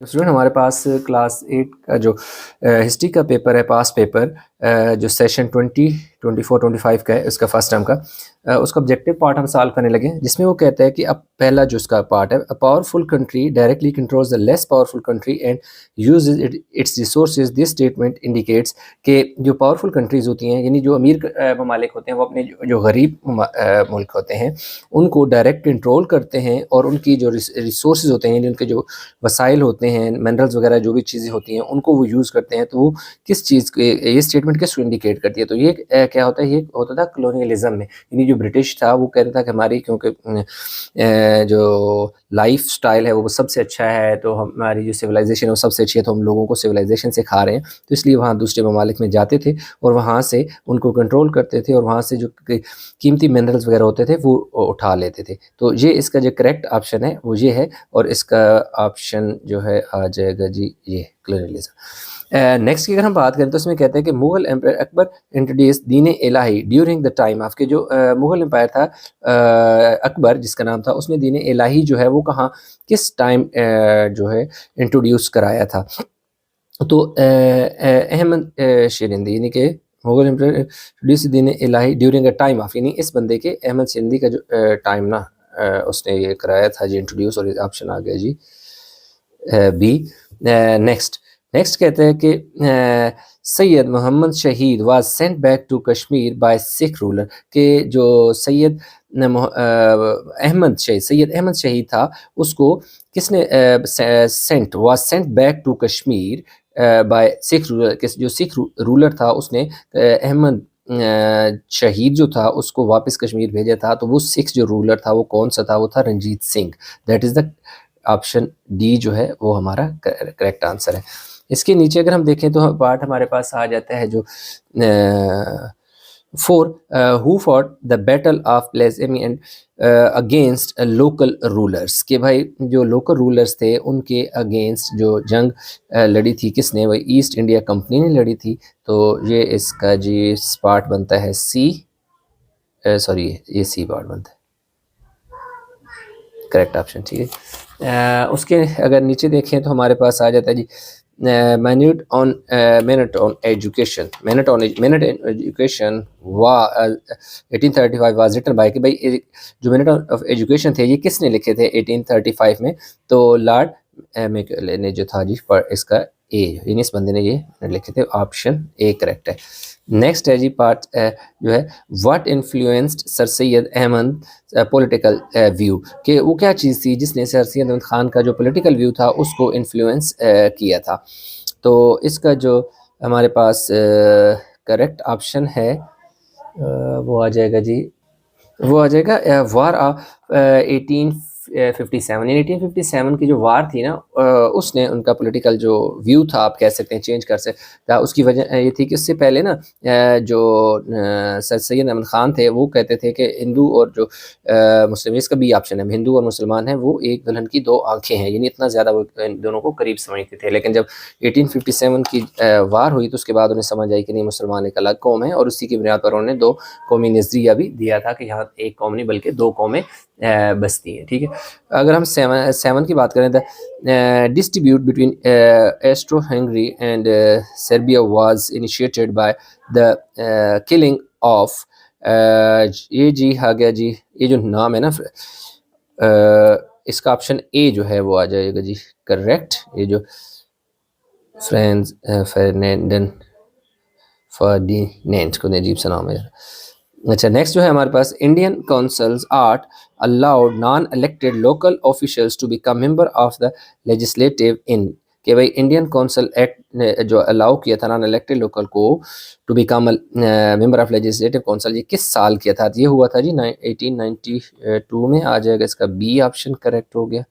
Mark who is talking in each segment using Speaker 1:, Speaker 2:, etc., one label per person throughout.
Speaker 1: Student हमारे पास class 8 का जो हिस्ट्री का पेपर है, पास पेपर जो सेशन 20, 24, 25 का है, उसका फर्स्ट टर्म का उसका ऑब्जेक्टिव पार्ट हम सॉल्व करने लगे, जिसमें वो कहता है कि अब पहला जो उसका पार्ट है, a powerful country directly controls the less powerful country and uses it's resources. This statement indicates कि जो पावरफुल कंट्रीज़ होती हैं, यानी जो अमीर ममालिक होते हैं, वो अपने जो गरीब मुल्क होते हैं उनको डायरेक्ट कंट्रोल करते हैं, और उनकी जो रिसोर्सेज होते हैं, यानी उनके जो वसाइल होते हैं, मिनरल्स वगैरह जो भी चीज़ें होती हैं, उनको वो यूज़ करते हैं। तो वो किस चीज़ के, ये स्टेटमेंट किस इंडिकेट करती है? तो ये क्या होता है, ये होता था कॉलोनियलिज्म में, यानी जो ब्रिटिश था वो कहता था कि हमारी क्योंकि जो लाइफ स्टाइल है वो सबसे अच्छा है, तो हमारी जो सिविलाइजेशन है वो सबसे अच्छी है, तो हम लोगों को सिविलाइजेशन सिखा रहे हैं, तो इसलिए वहाँ दूसरे ममालिक में जाते थे और वहाँ से उनको कंट्रोल करते थे, और वहाँ से जो कीमती मिनरल्स वगैरह होते थे वो उठा लेते थे। तो ये इसका जो करेक्ट ऑप्शन है वो ये है, और इसका ऑप्शन जो है आ जाएगा जी ये कॉलोनियलिज्म। नेक्स्ट की अगर हम बात करें तो इसमें कहते हैं कि Mughal empire Akbar introduce Deen Ilahi during the time of, के जो मुगल एम्पायर था अकबर जिसका नाम था, उसने दीन इलाही जो है वो कहाँ किस टाइम जो है इंट्रोड्यूस कराया था? तो अहमद शिरंदी, यानी कि Mughal empire introduce Deen Ilahi during a time of, यानी इस बंदे के अहमद शिरंदी का जो टाइम ना उसने ये कराया था जी इंट्रोड्यूस, और ऑप्शन आ गया जी बी। नेक्स्ट नेक्स्ट कहते हैं कि Syed Mohammad Shahid was sent back to Kashmir by Sikh ruler, के जो सैयद अहमद शहीद था उसको किसने sent back to Kashmir by Sikh ruler, जो सिख रूलर था उसने अहमद शहीद जो था उसको वापस कश्मीर भेजा था। तो वो सिख जो रूलर था वो कौन सा था? वो था Ranjit Singh. That is the option D जो है वो हमारा करेक्ट आंसर है। इसके नीचे अगर हम देखें तो पार्ट हमारे पास आ जाता है जो 4 who fought the battle of Plassey and against local rulers, के भाई जो लोकल रूलर्स थे उनके अगेंस्ट जो जंग लड़ी थी किसने? वही ईस्ट इंडिया कंपनी ने लड़ी थी। तो ये इसका जी पार्ट बनता है सी, सॉरी ये सी पार्ट बनता है, करेक्ट ऑप्शन, ठीक है। उसके अगर नीचे देखें तो हमारे पास आ जाता है जी minute on education. Minute education वा 1835 वाज रिटन बाय, कि भाई जो मिनट ऑफ एजुकेशन थे ये किसने लिखे थे 1835 में? तो लॉर्ड मैकॉले ने जो था जी, पर इसका ए, यानी इस बंदे ने ये लिखे थे, ऑप्शन ए करेक्ट है। नेक्स्ट है जी पार्ट जो है what influenced sir Syed Ahmad political view, कि वो क्या चीज़ थी जिसने सर सैयद अहमद खान का जो पॉलिटिकल व्यू था उसको इन्फ्लुएंस किया था? तो इसका जो हमारे पास करेक्ट ऑप्शन है वो आ जाएगा जी, वो आ जाएगा वार ऑफ 1857। 1857 की जो वार थी ना उसने उनका पॉलिटिकल जो व्यू था, आप कह सकते हैं चेंज कर सकते, उसकी वजह ये थी कि उससे पहले ना जो सर सैयद अहमद ख़ान थे वो कहते थे कि हिंदू और जो मुस्लिम, इसका भी ऑप्शन है, हिंदू और मुसलमान हैं वो एक दुल्हन की दो आंखें हैं, यानी इतना ज़्यादा वो इन दोनों को करीब समझते थे। लेकिन जब 1857 की वार हुई तो उसके बाद उन्हें समझ आई कि नहीं, मुसलमान एक अलग कौम है, और उसी की बुनियाद पर उन्होंने दो कौमी नज़रिया भी दिया था कि यहाँ एक कौम नहीं बल्कि दो कौमें बसती हैं, ठीक है। अगर हम सेवन की बात करें तो distribute between astro Hungary and Serbia was initiated by the killing of, ये जी आ गया जी, ये जो नाम है ना इसका ऑप्शन ए जो है वो आ जाएगा जी करेक्ट। ये जो फ्रांस फर्डिनेंड को अजीब सा नाम है। अच्छा, नेक्स्ट जो है हमारे पास Indian councils act allowed non elected local officials to become member of the legislative in, कि भाई इंडियन काउंसिल एक्ट ने जो अलाउ किया था नॉन इलेक्टेड लोकल को to become member of legislative council, ये किस साल किया था? ये हुआ था जी 1892 में। आ जाएगा इसका बी ऑप्शन करेक्ट हो गया।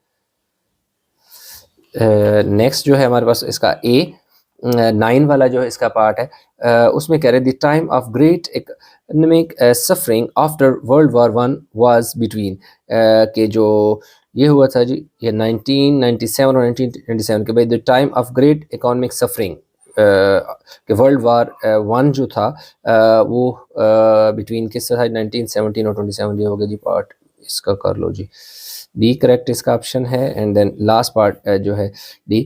Speaker 1: नेक्स्ट जो है हमारे पास इसका ए 9 वाला जो है इसका पार्ट है, उसमें कह रहे the time of great economic suffering after world war one was between, के जो ये हुआ था जी ये 1997 और 1927 के, भाई the time of great economic suffering कि वर्ल्ड वार वन जो था वो बिटवीन किस था 1917 और 27, ये हो गया जी पार्ट, इसका कर लो जी बी करेक्ट इसका ऑप्शन है। एंड देन लास्ट पार्ट जो है डी,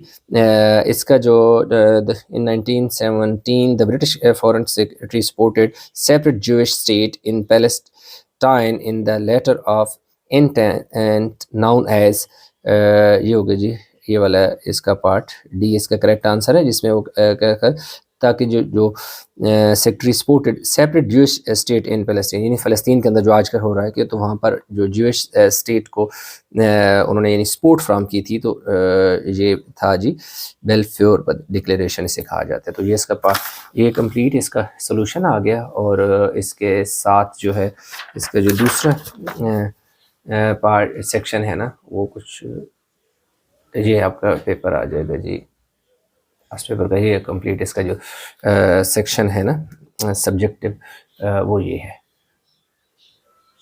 Speaker 1: इसका जो in 1917 the British foreign secretary supported separate Jewish state in Palestine in the letter of intent known as, ये हो गया जी ये वाला इसका पार्ट, डी इसका करेक्ट आंसर है, जिसमें वो कहकर ताकि जो secretary supported separate Jewish state in फ़लस्तीन, यानी फ़लस्तीन के अंदर जो आजकल हो रहा है कि तो वहाँ पर जो ज्यूइश स्टेट को उन्होंने यानी सपोर्ट फ्राहम की थी, तो ये था जी बेल्फ्योर डिक्लेरेशन इसे कहा जाता है। तो ये इसका पार्ट ये कंप्लीट इसका सोल्यूशन आ गया। और इसके साथ जो है इसका जो दूसरा पार्ट सेक्शन है ना वो कुछ ये आपका पेपर आ जाएगा जी, लास्ट पेपर का ये कंप्लीट इसका जो सेक्शन है ना सब्जेक्टिव वो ये है।